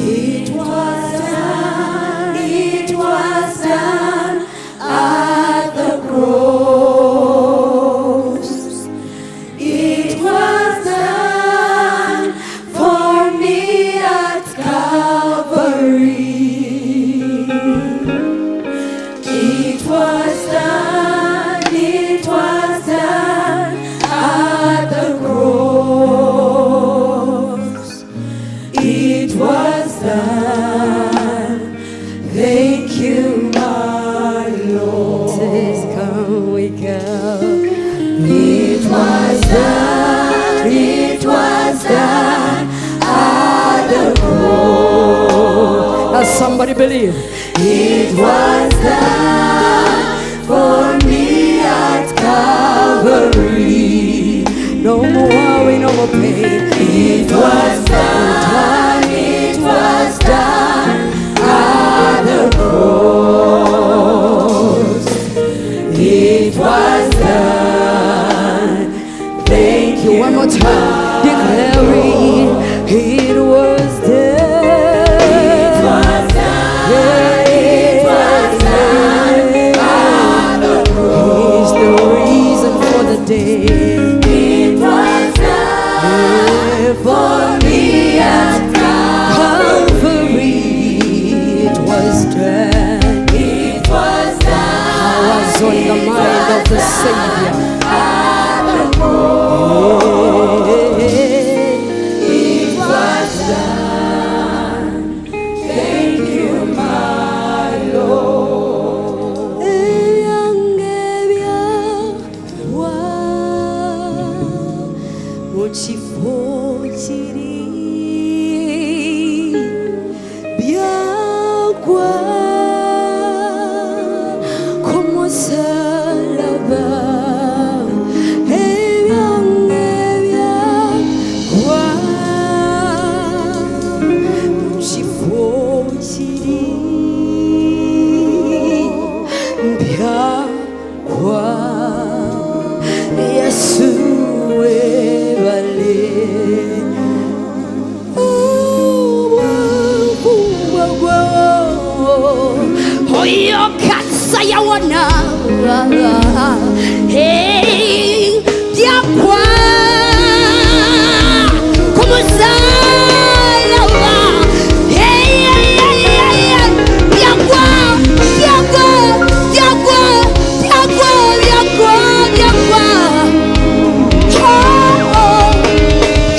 It was done at the cross. It was done for me at Calvary. It was done at the cross. It was done. Thank you, my Lord. Says, come we go. It was done at the cross. Does somebody believe? It was done for me at Calvary. No more worry, no more pain. It was done at the cross. It was done. Thank you. One more time. Declaring it was done. It was done at the cross. He's the reason for the day. It was done for me at Calvary. It was done. It was done. I was on the mind of the Savior. At the cross. It was done. Thank you, my Lord. Hey, ya kwa, como salva. Hey, ya kwa, ya kwa, ya kwa, ya kwa, ya kwa, ya kwa. Oh,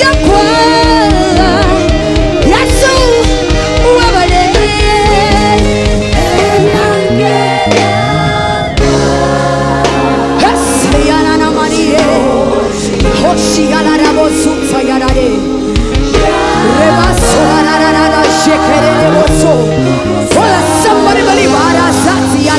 ya kwa, Yesu, uwabale. Somebody believe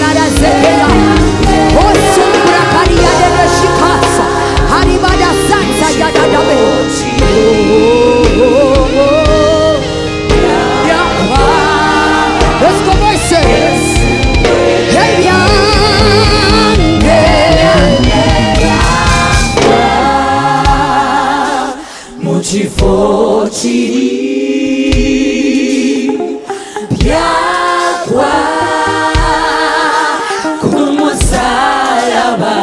let's go, voices. Muchifo chiri byakwa kumusalaba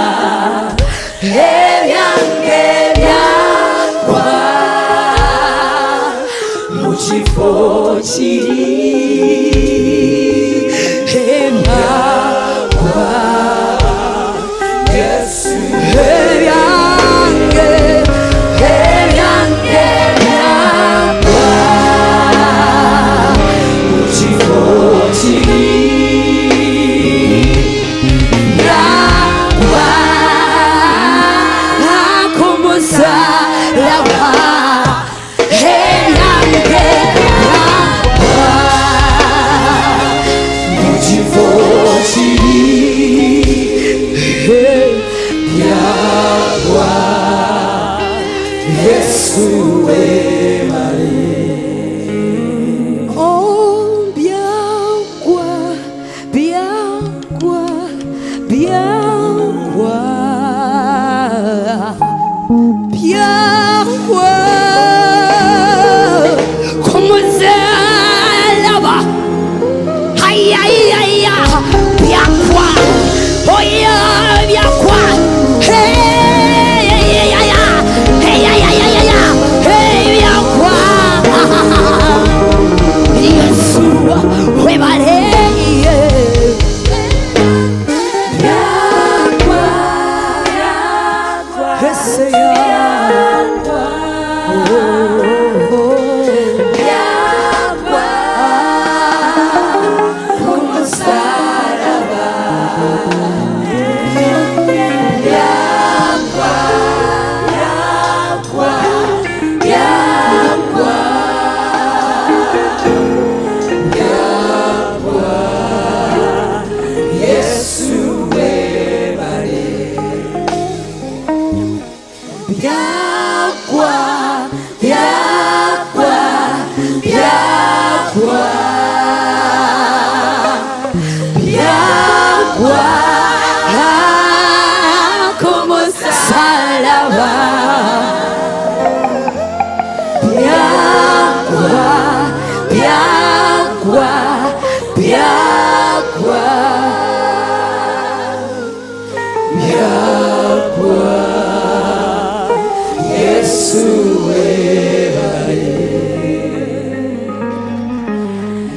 ebyange byakwa muchifo chiri byakwa Yesu ebyange byakwa muchifo chiri byakwa kumusalaba ebyange byakwa muchifo chiri Oh yeah, yakwa. Hey, yeah, yeah, yeah, yeah. Hey, yeah, yeah, yeah, yeah, yeah. Hey, yakwa. Yesu, webale. Yakwa, yakwa, Hese ya. yakwa, kumusaraba. Yakwa, yakwa, yakwa, yakwa, Yesu webale. Yakwa, yakwa, yakwa, yakwa, kumusaraba. Yakwa, yakwa, yakwa, yakwa, Yesu webale.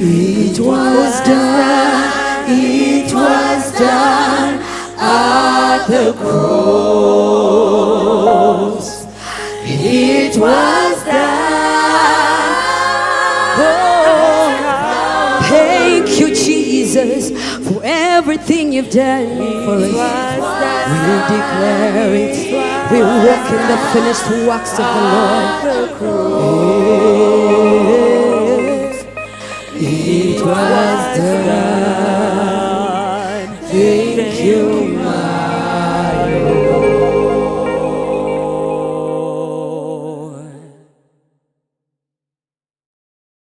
It was done at the cross. It was done. Thank you, Jesus, for everything you've done for us. We declare it. We walk in the finished works of the Lord. It was done. Thank you,